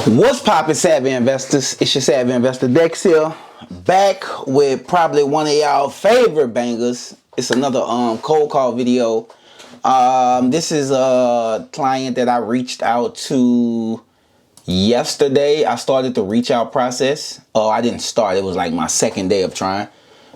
What's poppin', savvy investors? It's your savvy investor Dex here, back with probably one of y'all favorite bangers. It's another cold call video. This is a client that I reached out to yesterday. I started the reach out process. Oh, I didn't start. It was like my second day of trying.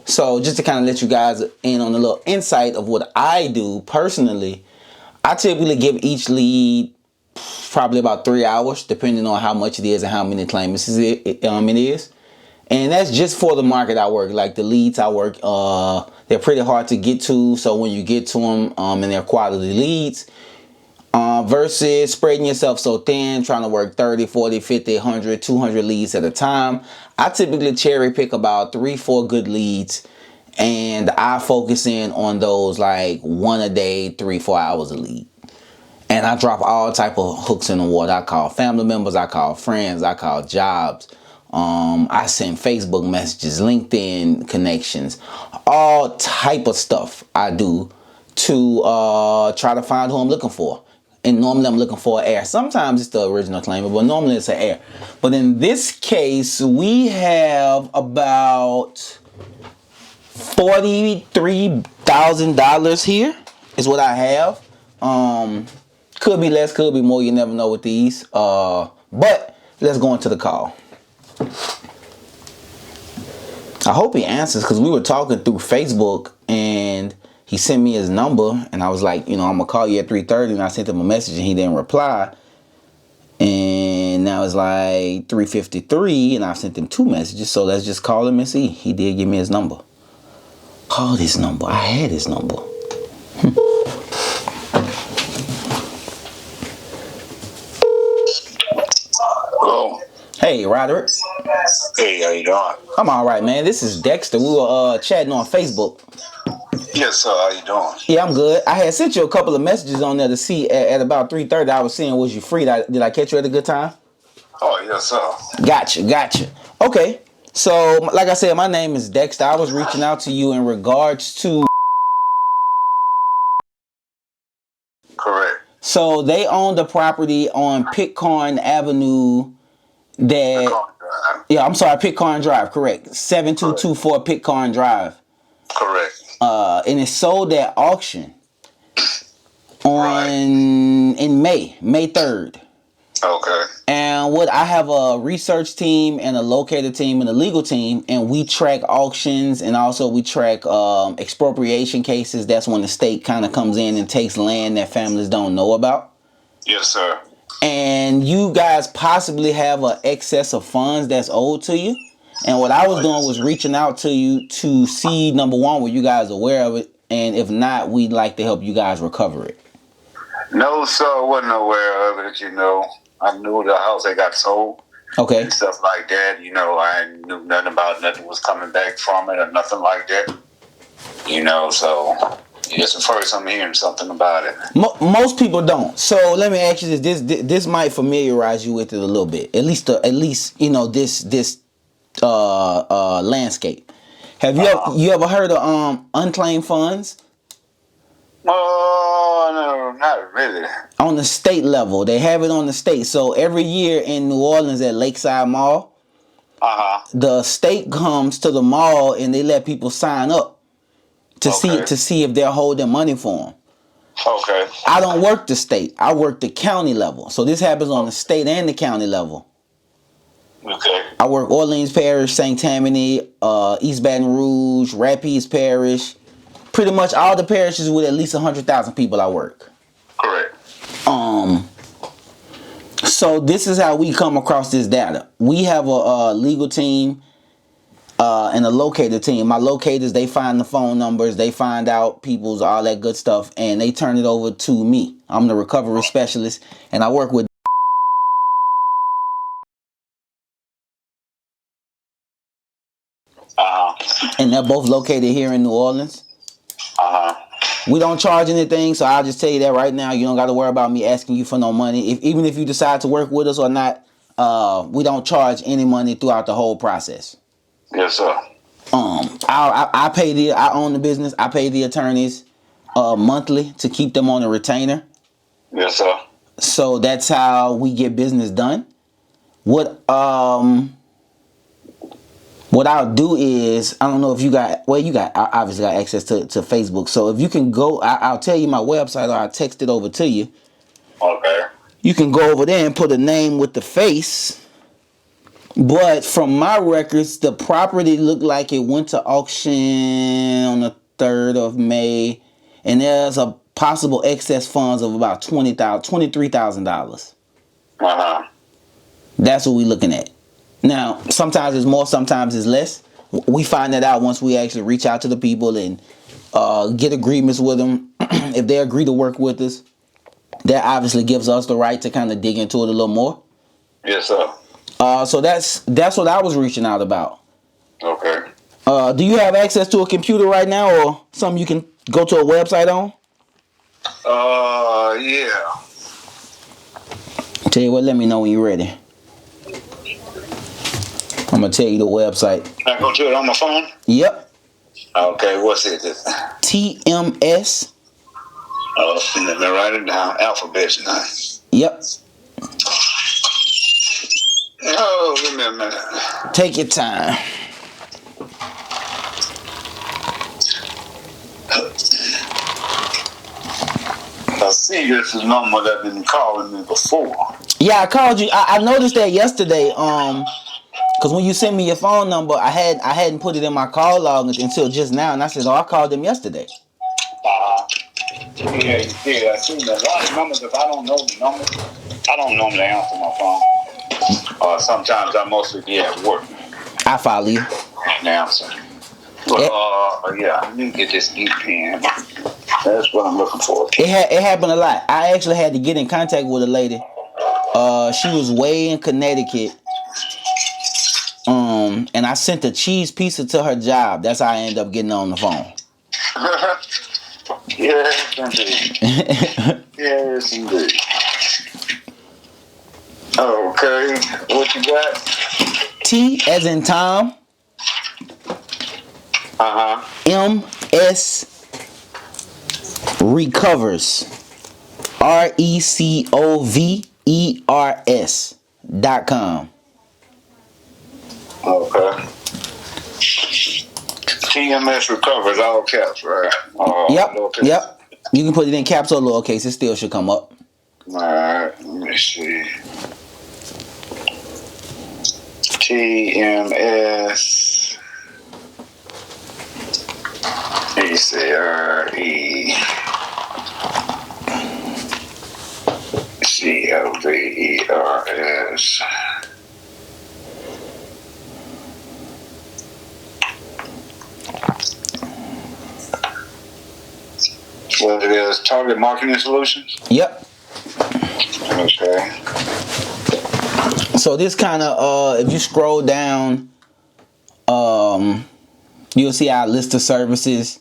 So just to kind of let you guys in on a little insight of what I do personally, I typically give each lead probably about 3 hours, depending on how much it is and how many claimants it is. And that's just for the market I work. Like the leads I work, they're pretty hard to get to. So when you get to them and they're quality leads, versus spreading yourself so thin, trying to work 30, 40, 50, 100, 200 leads at a time, I typically cherry pick about 3-4 good leads. And I focus in on those like one a day, 3-4 hours a lead. And I drop all type of hooks in the water. I call family members, I call friends, I call jobs. I send Facebook messages, LinkedIn connections, all type of stuff I do to try to find who I'm looking for. And normally I'm looking for an heir. Sometimes it's the original claimant, but normally it's an heir. But in this case, we have about $43,000 here is what I have. Could be less, could be more. You never know with these. But let's go into the call. I hope he answers, because we were talking through Facebook and he sent me his number and I was like, I'm gonna call you at 3:30, and I sent him a message and he didn't reply. And now it's like 3:53 and I sent him 2 messages. So let's just call him and see. He did give me his number. Call his number. I had his number. Hello. Hey, Roderick. Hey, how you doing? I'm all right, man. This is Dexter. We were chatting on Facebook. Yes, sir. How you doing? Yeah, I'm good. I had sent you a couple of messages on there to see at about 3:30. I was seeing, was you free? Did I catch you at a good time? Oh, yes, sir. Gotcha. Okay. So, like I said, my name is Dexter. I was reaching out to you in regards to... Correct. So, they own the property on Pitcairn Avenue that... Yeah, I'm sorry, Pitcairn Drive, correct. 7224 Pitcairn Drive. Correct. And it's sold at auction in May 3rd. Okay. And I have a research team and a locator team and a legal team, and we track auctions, and also we track expropriation cases. That's when the state kind of comes in and takes land that families don't know about. Yes, sir. And you guys possibly have an excess of funds that's owed to you. And what I was doing was reaching out to you to see, number one, were you guys aware of it? And if not, we'd like to help you guys recover it. No, sir. I wasn't aware of it, I knew the house they got sold. Okay. And stuff like that. I knew nothing about nothing was coming back from it or nothing like that. So it's the first I'm hearing something about it. Most people don't. So let me ask you this. This might familiarize you with it a little bit. At least this landscape. Have you ever heard of unclaimed funds? No, not really. On the state level, they have it on the state. So every year in New Orleans at Lakeside Mall, the state comes to the mall and they let people sign up to see if they're holding money for them. Okay. I don't work the state. I work the county level. So this happens on the state and the county level. Okay. I work Orleans Parish, St. Tammany, East Baton Rouge, Rapides Parish. Pretty much all the parishes with at least 100,000 people I work. Correct. So this is how we come across this data. We have a legal team and a locator team. My locators, they find the phone numbers, they find out people's, all that good stuff, and they turn it over to me. I'm the recovery specialist, and I work with... And they're both located here in New Orleans. We don't charge anything, so I'll just tell you that right now. You don't got to worry about me asking you for no money. Even if you decide to work with us or not, we don't charge any money throughout the whole process. Yes, sir. I own the business. I pay the attorneys monthly to keep them on a retainer. Yes, sir. So that's how we get business done. What I'll do is, I don't know if you got, well, you got obviously got access to Facebook. So if you can go, I'll tell you my website, or I'll text it over to you. Okay. You can go over there and put a name with the face. But from my records, the property looked like it went to auction on the 3rd of May. And there's a possible excess funds of about $23,000. Uh-huh. That's what we're looking at. Now, sometimes it's more, sometimes it's less. We find that out once we actually reach out to the people and get agreements with them. If they agree to work with us, that obviously gives us the right to kind of dig into it a little more. Yes, sir. So that's what I was reaching out about. Okay. Do you have access to a computer right now, or something you can go to a website on? Yeah. Tell you what, let me know when you're ready. I'm gonna tell you the website. I go to it on my phone? Yep. Okay, what's it? TMS. Oh, let me write it down. Alphabets now. Yep. Oh, give me a minute. Take your time. I see this is a number that been calling me before. Yeah, I called you. I noticed that yesterday. Because when you sent me your phone number, I hadn't put it in my call log until just now, and I said, "Oh, I called them yesterday." Yeah, you did. I seen a lot of numbers. If I don't know the numbers, I don't normally answer my phone. Sometimes I mostly be at work. I follow you. And answer. But yeah, I need to get this ink pen. That's what I'm looking for. It happened a lot. I actually had to get in contact with a lady. She was way in Connecticut. And I sent a cheese pizza to her job. That's how I ended up getting on the phone. Yes, indeed. Yes, indeed. Okay, what you got? T as in Tom. MS Recovers. RECOVERS.com. Okay. TMS Recovers, all caps, right? Yep. You can put it in caps or lowercase. It still should come up. Alright, let me see. TMS. COVERS. What it is, Target Marketing Solutions? Yep. Okay. So this kind of, if you scroll down, you'll see our list of services.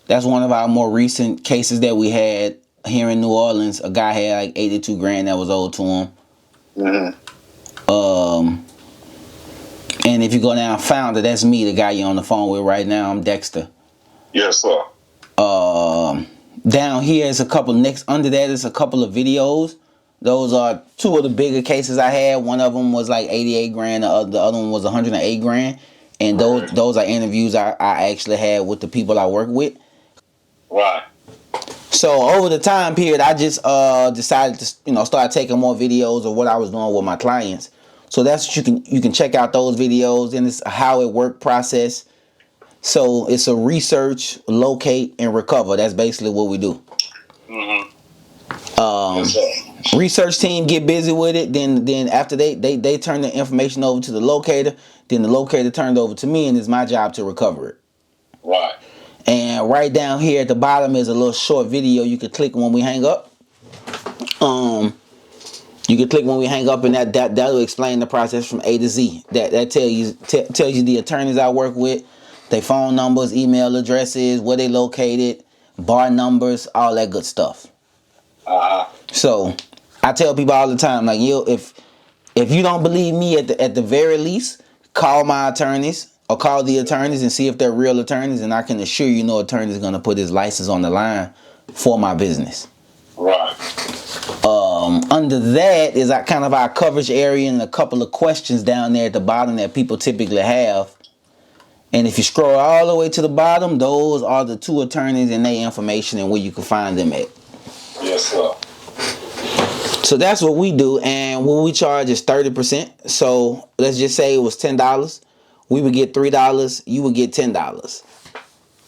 That's one of our more recent cases that we had here in New Orleans. A guy had like 82 grand that was owed to him. Mm-hmm. And if you go down Founder, that's me, the guy you're on the phone with right now. I'm Dexter. Yes, sir. Down here is a couple, next under that is a couple of videos. Those are two of the bigger cases I had. One of them was like 88 grand. The other one was 108 grand. And those are interviews I actually had with the people I work with. Right. So over the time period, I just decided to start taking more videos of what I was doing with my clients. So that's what you can check out those videos, and it's a how it work process. So it's a research, locate, and recover. That's basically what we do. Mm-hmm. Research team get busy with it. Then after they turn the information over to the locator. Then the locator turned over to me, and it's my job to recover it. Right. And right down here at the bottom is a little short video you could click when we hang up. You can click when we hang up, and that'll explain the process from A to Z. That tells you the attorneys I work with, their phone numbers, email addresses, where they located, bar numbers, all that good stuff. So I tell people all the time, like, if you don't believe me, at the very least, call my attorneys or call the attorneys and see if they're real attorneys, and I can assure you no attorney is going to put his license on the line for my business. Right. Under that is kind of our coverage area and a couple of questions down there at the bottom that people typically have. And if you scroll all the way to the bottom, those are the two attorneys and their information and where you can find them at. Yes, sir. So that's what we do, and what we charge is 30%. So let's just say it was $10. We would get $3. You would get $10.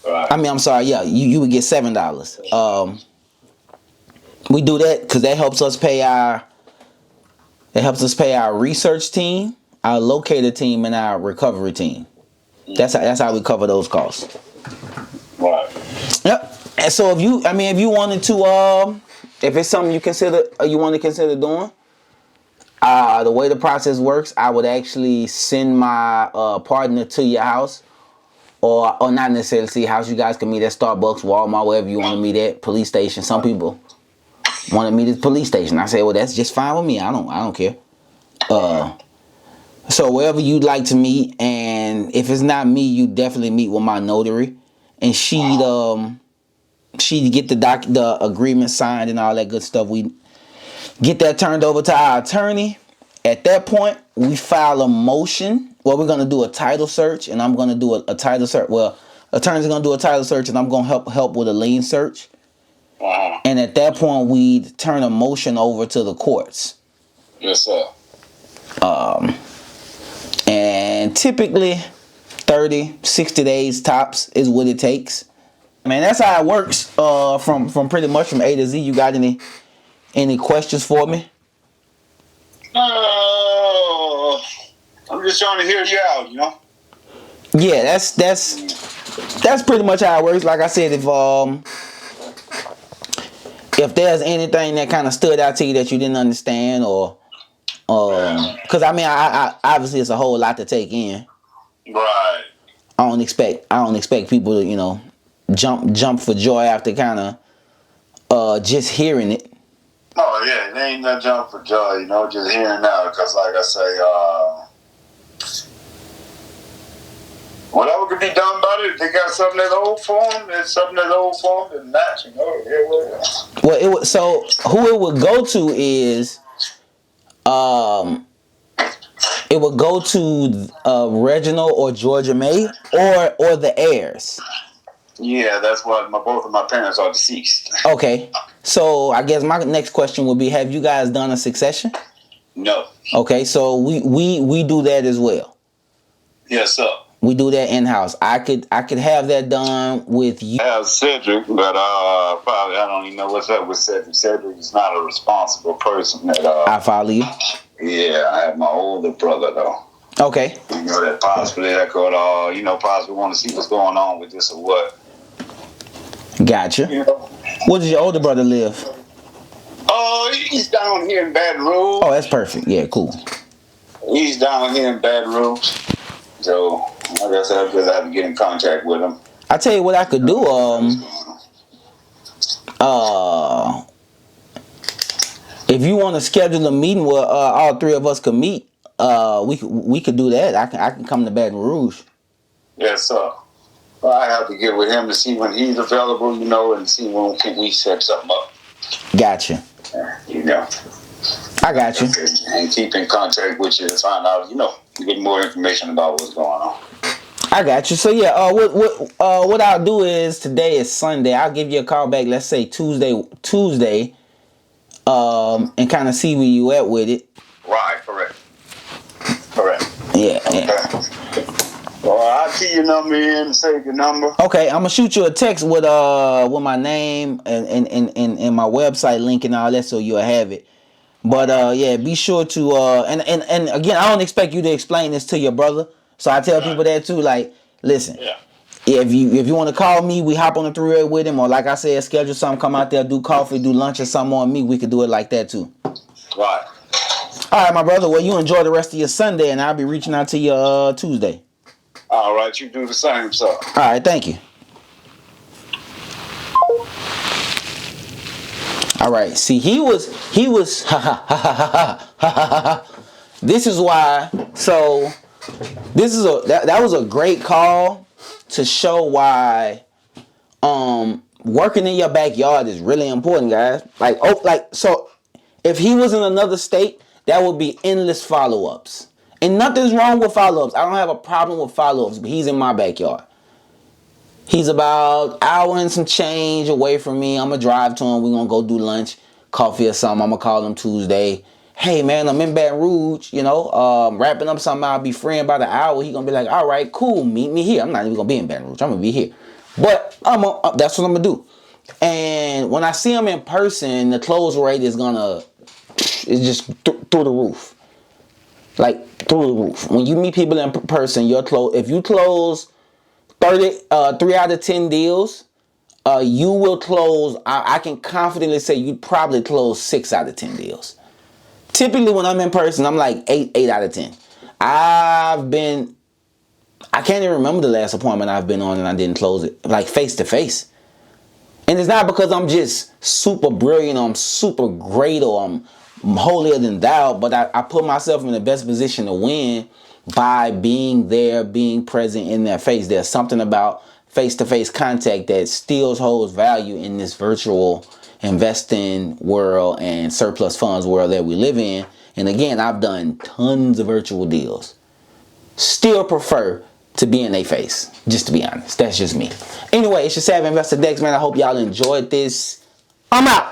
Right. I mean, I'm sorry. Yeah, you would get $7. We do that because that helps us pay our research team, our locator team, and our recovery team. That's how we cover those costs. Right. Yep. And so if you wanted to, if it's something you want to consider doing, the way the process works, I would actually send my partner to your house, or not necessarily to your house. You guys can meet at Starbucks, Walmart, wherever you want to meet at, police station. Some people want to meet at the police station. I say, well, that's just fine with me. I don't care. So wherever you'd like to meet, and if it's not me, you definitely meet with my notary, and she'd get the agreement signed and all that good stuff. We get that turned over to our attorney. At that point, we file a motion. Well, we're gonna do a title search, and I'm gonna do a title search. Well, attorney's gonna do a title search, and I'm gonna help with a lien search. And at that point, we turn a motion over to the courts. Yes, sir. And typically 30, 60 days tops is what it takes. Man, that's how it works from pretty much from A to Z. You got any questions for me? I'm just trying to hear you out, you know? Yeah, that's pretty much how it works. Like I said, if there's anything that kind of stood out to you that you didn't understand, or because I obviously it's a whole lot to take in. Right. I don't expect people to jump for joy after kind of just hearing it. Oh yeah, it ain't no jump for joy, just hearing out. Because like I say, whatever can be done about it, if they got something that's old form, there's something that's old form that's matching. Well, so who it would go to is, it would go to Reginald or Georgia May or the heirs. Yeah, that's what both of my parents are deceased. Okay, so I guess my next question would be: have you guys done a succession? No. Okay, so we do that as well. Yes, sir. We do that in house. I could have that done with you. I have Cedric, but probably I don't even know what's up with Cedric. Cedric is not a responsible person. I follow you. Yeah, I have my older brother though. Okay. That possibly that could possibly want to see what's going on with this or what. Gotcha. Where does your older brother live? He's down here in Baton Rouge. Oh, that's perfect. Yeah, cool. He's down here in Baton Rouge. So, like I said, I just have to get in contact with him. I tell you what I could do. If you want to schedule a meeting where all three of us could meet, we could do that. I can come to Baton Rouge. Yes, sir. I have to get with him to see when he's available, and see when we set something up. Gotcha. I got you. And keep in contact with you to find out, get more information about what's going on. I got you. So yeah, what I'll do is, today is Sunday. I'll give you a call back. Let's say Tuesday, and kind of see where you at with it. Right. Correct. Yeah. Okay. Well, I'll key your number in and save your number. Okay, I'm gonna shoot you a text with my name and my website link and all that, so you'll have it. But yeah, be sure to and again, I don't expect you to explain this to your brother. So I tell people that too. Like, listen, if you want to call me, we hop on the three-way with him, or like I said, schedule something, come out there, do coffee, do lunch or something on me. We could do it like that too. Right. All right, my brother. Well, you enjoy the rest of your Sunday, and I'll be reaching out to you Tuesday. All right, you do the same, sir. All right, thank you. All right, see, he was this is why. So this is that was a great call to show why working in your backyard is really important, guys. So If he was in another state, that would be endless follow-ups. And nothing's wrong with follow-ups. I don't have a problem with follow-ups, but he's in my backyard. He's about an hour and some change away from me. I'm going to drive to him. We're going to go do lunch, coffee or something. I'm going to call him Tuesday. Hey, man, I'm in Baton Rouge, wrapping up something. I'll be free in about an hour. He going to be like, all right, cool, meet me here. I'm not even going to be in Baton Rouge. I'm going to be here. But that's what I'm going to do. And when I see him in person, the close rate is going to, it's just through the roof. Like, through the roof. When you meet people in person, if you close 3 out of 10 deals, you will close, I can confidently say you probably close 6 out of 10 deals. Typically when I'm in person, I'm like 8 out of 10. I can't even remember the last appointment I've been on and I didn't close it, like face to face. And it's not because I'm just super brilliant or I'm super great or I'm holier than thou, but I put myself in the best position to win by being there, being present in their face. There's something about face-to-face contact that still holds value in this virtual investing world and surplus funds world that we live in. And again, I've done tons of virtual deals. Still prefer to be in their face, just to be honest. That's just me. Anyway, it's your Savvy Investor Dex, man. I hope y'all enjoyed this. I'm out.